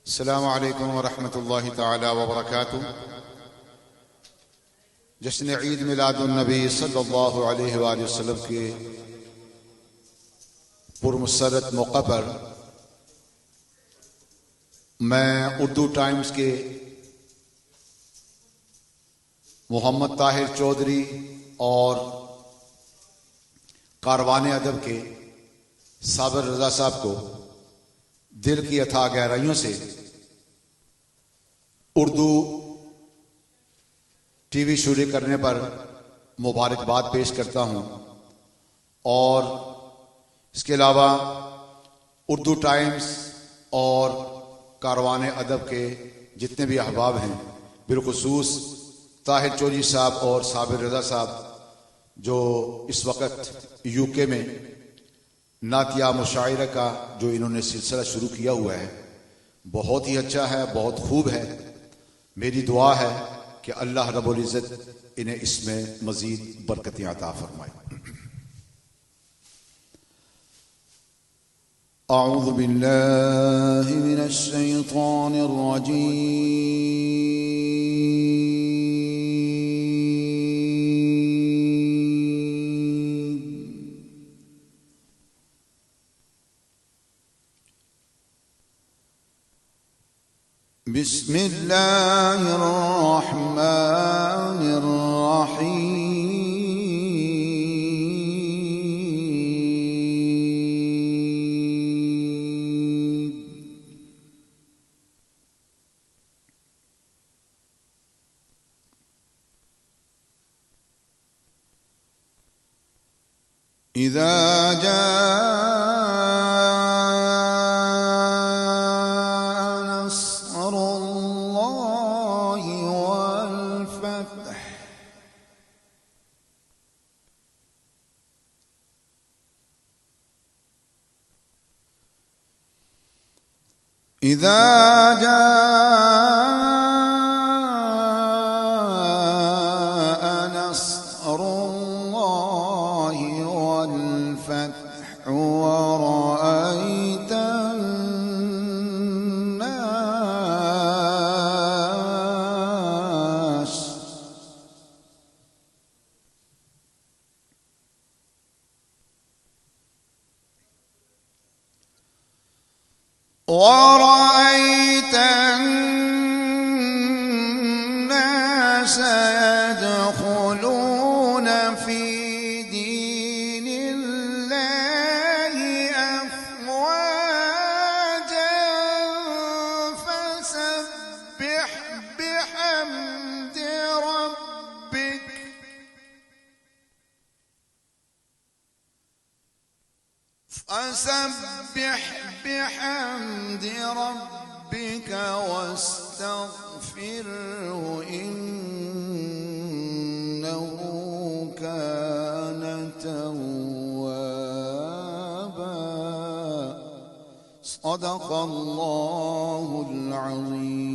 السلام علیکم ورحمۃ اللہ تعالی وبرکاتہ۔ جشن عید میلاد النبی صلی اللہ علیہ وآلہ وسلم کے پرمسرت موقع پر میں اردو ٹائمز کے محمد طاہر چودھری اور کاروان ادب کے صابر رضا صاحب کو دل کی اتھاہ گہرائیوں سے اردو ٹی وی شروع کرنے پر مبارکباد پیش کرتا ہوں، اور اس کے علاوہ اردو ٹائمز اور کاروان ادب کے جتنے بھی احباب ہیں، بالخصوص طاہر چودھری صاحب اور صابر رضا صاحب جو اس وقت یو کے میں نعتیہ مشاعرہ کا جو انہوں نے سلسلہ شروع کیا ہوا ہے، بہت ہی اچھا ہے، بہت خوب ہے۔ میری دعا ہے کہ اللہ رب العزت انہیں اس میں مزید برکتیں عطا فرمائے۔ اعوذ باللہ من الشیطان الرجیم۔ بسم اللہ الرحمن الرحیم۔ اذا جاء نصر الله والفتح ورأيت الناس يدخلون في دين الله أفواجا فسبح بحمد ربك واستغفره إنه كان توابا۔ صدق الله العظيم۔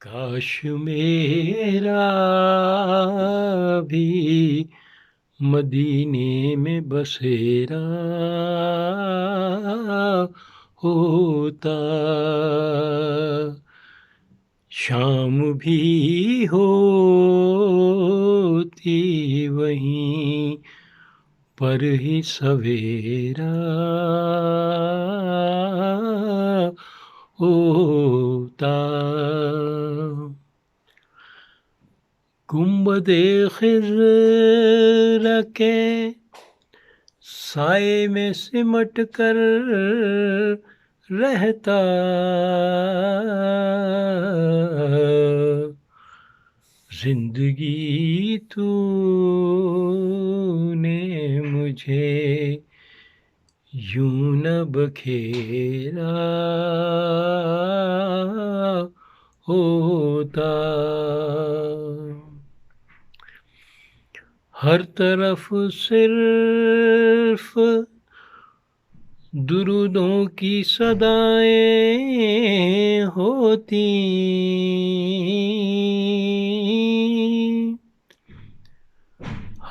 کاش میرا بھی مدینے میں بسیرا ہوتا، شام بھی ہوتی وہیں پر ہی سویرا ہوتا۔ گنبد خضر کے سائے میں سمٹ کر رہتا، زندگی تو نے مجھے یوں نہ بکھیرا ہوتا۔ ہر طرف صرف درودوں کی صدائیں ہوتی،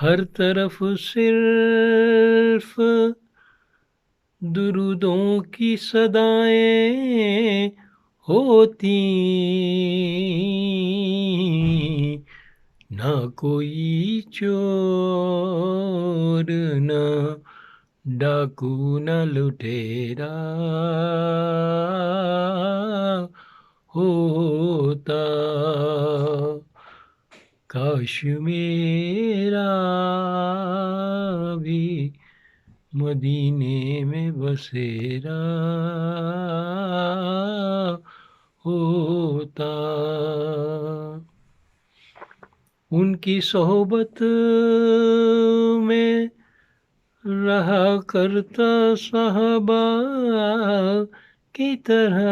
ہر طرف صرف درودوں کی صدائیں ہوتی، نہ کوئی چور نہ ڈاکو نہ لٹیرا ہوتا، کاش میرا بھی مدینے میں بسیرا ہوتا۔ ان کی صحبت میں رہا کرتا صحابہ کی طرح،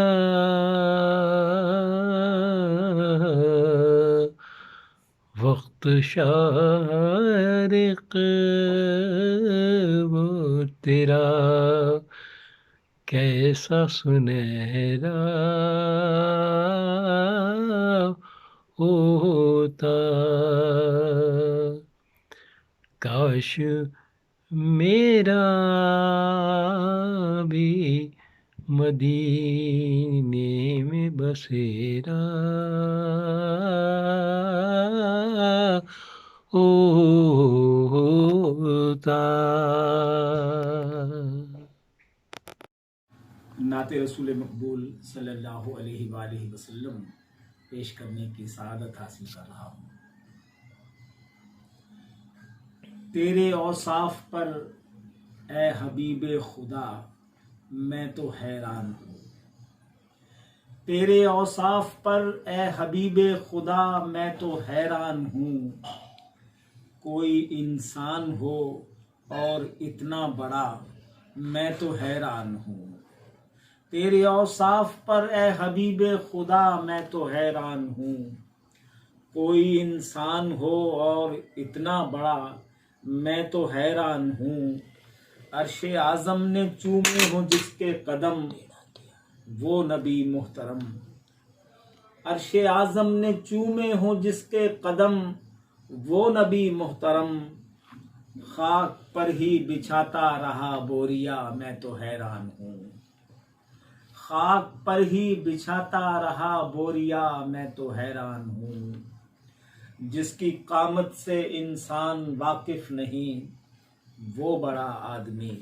وقت شارق وہ تیرا کیسا سنہرا ہوتا، کاش میرا بھی مدینے میں بسیرا ہوتا۔ نعت رسول مقبول صلی اللہ علیہ وآلہ وسلم پیش کرنے کی سعادت حاصل کر رہا ہوں۔ تیرے اوصاف پر اے حبیب خدا میں تو حیران ہوں، تیرے اوصاف پر اے حبیب خدا میں تو حیران ہوں، کوئی انسان ہو اور اتنا بڑا میں تو حیران ہوں، تیرے اوصاف پر اے حبیب خدا میں تو حیران ہوں، کوئی انسان ہو اور اتنا بڑا میں تو حیران ہوں، عرش اعظم نے چومے ہوں جس کے قدم وہ نبی محترم، عرش اعظم نے چومے ہوں جس کے قدم وہ نبی محترم، خاک پر ہی بچھاتا رہا بوریا میں تو حیران ہوں، خاک پر ہی بچھاتا رہا بوریا میں تو حیران ہوں، جس کی قامت سے انسان واقف نہیں وہ بڑا آدمی،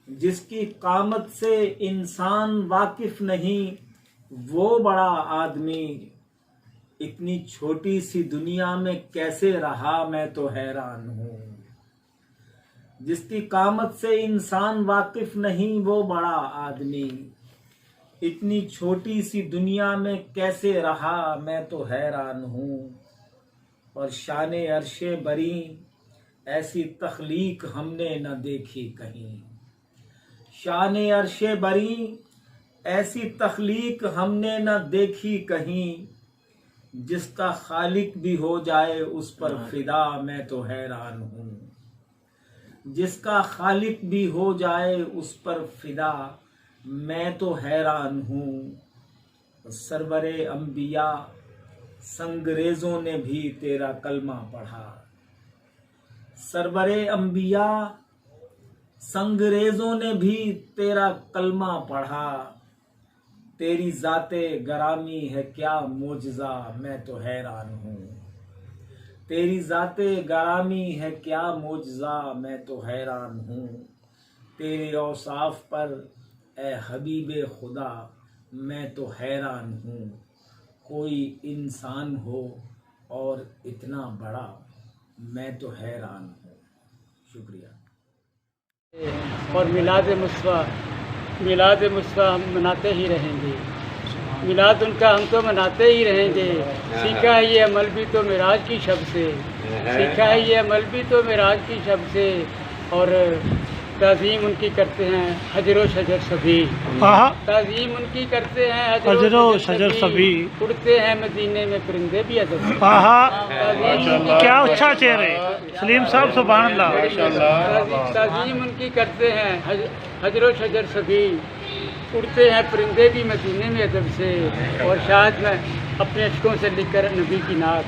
جس کی قامت سے انسان واقف نہیں وہ بڑا آدمی، اتنی چھوٹی سی دنیا میں کیسے رہا میں تو حیران ہوں، جس کی قامت سے انسان واقف نہیں وہ بڑا آدمی، اتنی چھوٹی سی دنیا میں کیسے رہا میں تو حیران ہوں، اور شان عرش بری ایسی تخلیق ہم نے نہ دیکھی کہیں، شان عرش بری ایسی تخلیق ہم نے نہ دیکھی کہیں، جس کا خالق بھی ہو جائے اس پر فدا میں تو حیران ہوں، جس کا خالق بھی ہو جائے اس پر فدا میں تو حیران ہوں، سرور انبیاء سنگریزوں نے بھی تیرا کلمہ پڑھا، سرور انبیاء سنگریزوں نے بھی تیرا کلمہ پڑھا، تیری ذات گرامی ہے کیا معجزہ میں تو حیران ہوں، تیری ذات گرامی ہے کیا معجزہ میں تو حیران ہوں، تیرے اوصاف پر اے حبیب خدا میں تو حیران ہوں، کوئی انسان ہو اور اتنا بڑا میں تو حیران ہوں۔ شکریہ۔ اور میلاد مصطفیٰ ہم مناتے ہی رہیں گے، میلاد ان کا ہم تو مناتے ہی رہیں گے، سیکھا ہے یہ عمل بھی تو معراج کی شب سے، سیکھا ہے یہ عمل بھی تو معراج کی شب سے، اور تعظیم ان کی کرتے ہیں حجر و شجر سبھی، تعظیم ان کی کرتے ہیں حجر و شجر سبھی، اڑتے ہیں مدینے میں پرندے بھی ادب سے۔ کیا اچھا چہرے سلیم صاحب، سبحان اللہ۔ تعظیم ان کی کرتے ہیں حجر و شجر سبھی، اڑتے ہیں پرندے بھی مدینے میں ادب سے، اور شاید میں اپنے اشکوں سے لکھ کر نبی کی نعت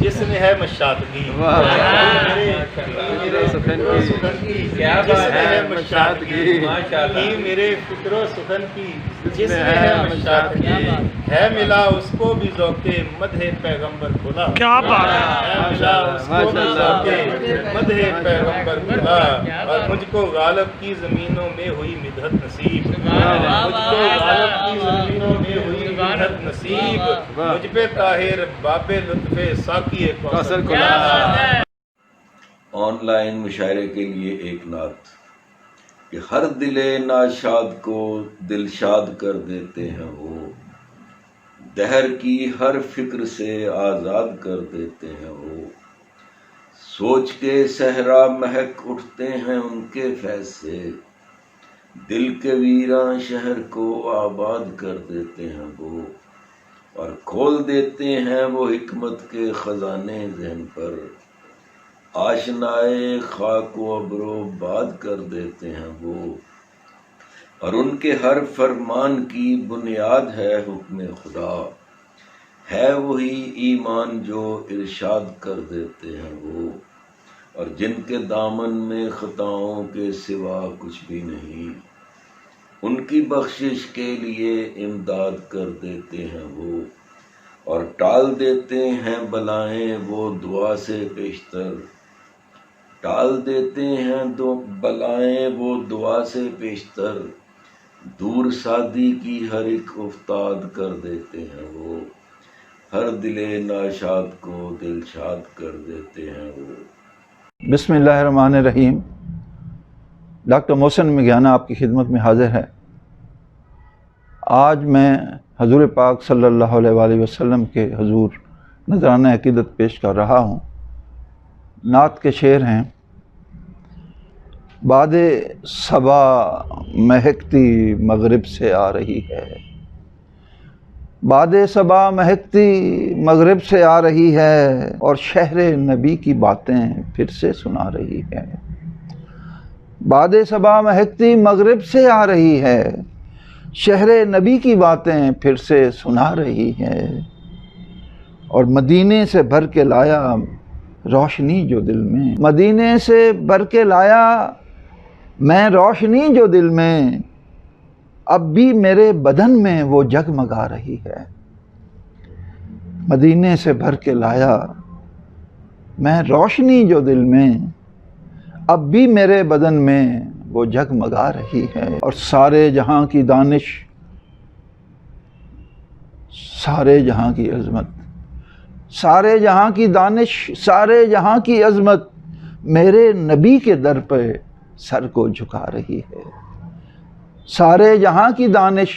جس میں ہے مشاطگی، میرے فکر و سخن کی جس میں ہے مشاطگی، میرے فکر و سخن کی جس میں ہے مشاطگی، ہے ملا اس کو بھی ذوق مدح پیغمبر کھلا، کیا بات ہے، ہے ملا اس کو بھی ذوق مدح پیغمبر کھلا، اور مجھ کو غالب کی زمینوں میں ہوئی مدحت نصیب، مجھ کو غالب کی زمینوں میں ہوئی مدحت نصیب، مجھ پہ طاہر باب لطف ساقی کوثر کھلا۔ آن لائن مشاعرے کے لیے ایک نعت کہ ہر دل ناشاد کو دلشاد کر دیتے ہیں وہ، دہر کی ہر فکر سے آزاد کر دیتے ہیں وہ، سوچ کے صحرا مہک اٹھتے ہیں ان کے فیض سے، دل کے ویراں شہر کو آباد کر دیتے ہیں وہ، اور کھول دیتے ہیں وہ حکمت کے خزانے ذہن پر، آشنائے خاک و ابر و باد کر دیتے ہیں وہ، اور ان کے ہر فرمان کی بنیاد ہے حکم خدا، ہے وہی ایمان جو ارشاد کر دیتے ہیں وہ، اور جن کے دامن میں خطاؤں کے سوا کچھ بھی نہیں، ان کی بخشش کے لیے امداد کر دیتے ہیں وہ، اور ٹال دیتے ہیں بلائیں وہ دعا سے پیشتر، ٹال دیتے ہیں بلائیں وہ دعا سے پیشتر، دور سادی کی ہر ایک افتاد کر دیتے ہیں وہ، ہر دل ناشاد کو دلشاد کر دیتے ہیں وہ۔ بسم اللہ الرحمن الرحیم۔ ڈاکٹر محسن میگھیانہ آپ کی خدمت میں حاضر ہے۔ آج میں حضور پاک صلی اللہ علیہ وآلہ وسلم کے حضور نذرانہ عقیدت پیش کر رہا ہوں۔ نعت کے شعر ہیں: باد صبا مہکتی مغرب سے آ رہی ہے، باد صبا مہکتی مغرب سے آ رہی ہے، اور شہر نبی کی باتیں پھر سے سنا رہی ہے۔ باد صبا مہکتی مغرب سے آ رہی ہے، شہر نبی کی باتیں پھر سے سنا رہی ہے، اور مدینے سے بھر کے لایا روشنی جو دل میں، مدینے سے بھر کے لایا میں روشنی جو دل میں، اب بھی میرے بدن میں وہ جگمگا رہی ہے۔ مدینے سے بھر کے لایا میں روشنی جو دل میں، اب بھی میرے بدن میں وہ جگمگا رہی ہے، اور سارے جہاں کی دانش، سارے جہاں کی عظمت، سارے جہاں کی دانش، سارے جہاں کی عظمت میرے نبی کے در پہ سر کو جھکا رہی ہے۔ سارے جہاں کی دانش،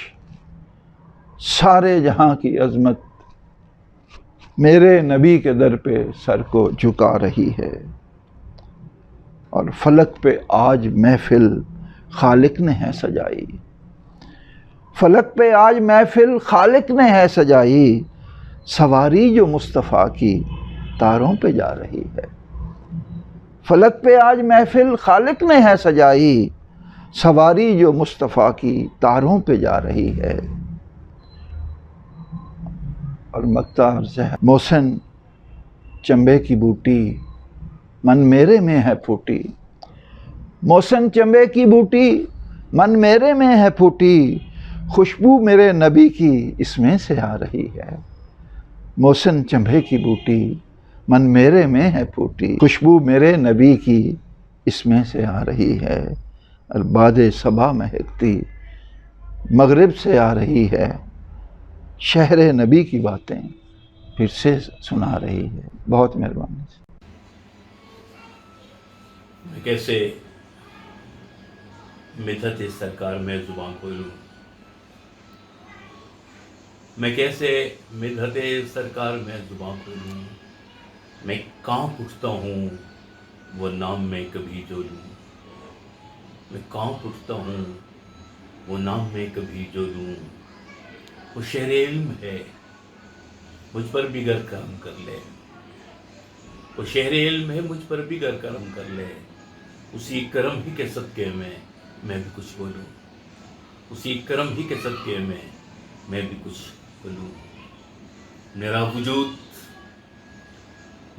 سارے جہاں کی عظمت میرے نبی کے در پہ سر کو جھکا رہی ہے، اور فلک پہ آج محفل خالق نے ہے سجائی، فلک پہ آج محفل خالق نے ہے سجائی، سواری جو مصطفیٰ کی تاروں پہ جا رہی ہے۔ فلک پہ آج محفل خالق نے ہے سجائی، سواری جو مصطفیٰ کی تاروں پہ جا رہی ہے۔ اور مقطع عرض ہے: محسن چنبے کی بوٹی من میرے میں ہے پھوٹی، محسن چنبے کی بوٹی من میرے میں ہے پھوٹی، خوشبو میرے نبی کی اس میں سے آ رہی ہے۔ محسن چنبے کی بوٹی من میرے میں ہے پھوٹی، خوشبو میرے نبی کی اس میں سے آ رہی ہے، اور باد صبا مہکتی مغرب سے آ رہی ہے، شہر نبی کی باتیں پھر سے سنا رہی ہے۔ بہت مہربانی۔ میں کیسے مدحت سرکار میں زبان کھولوں، میں کیسے مدحت سرکار میں زبان کھولوں، میں کہاں اٹھتا ہوں وہ نام میں کبھی جو لوں، میں کہاں اٹھتا ہوں وہ نام میں کبھی جو لوں، وہ شہر علم ہے مجھ پر بھی گر کرم کر لے، وہ شہر علم ہے مجھ پر بھی گر کرم کر لے، اسی کرم ہی کے صدقے میں بھی کچھ بولوں، اسی کرم ہی کے صدقے میں بھی کچھ بولوں۔ میرا وجود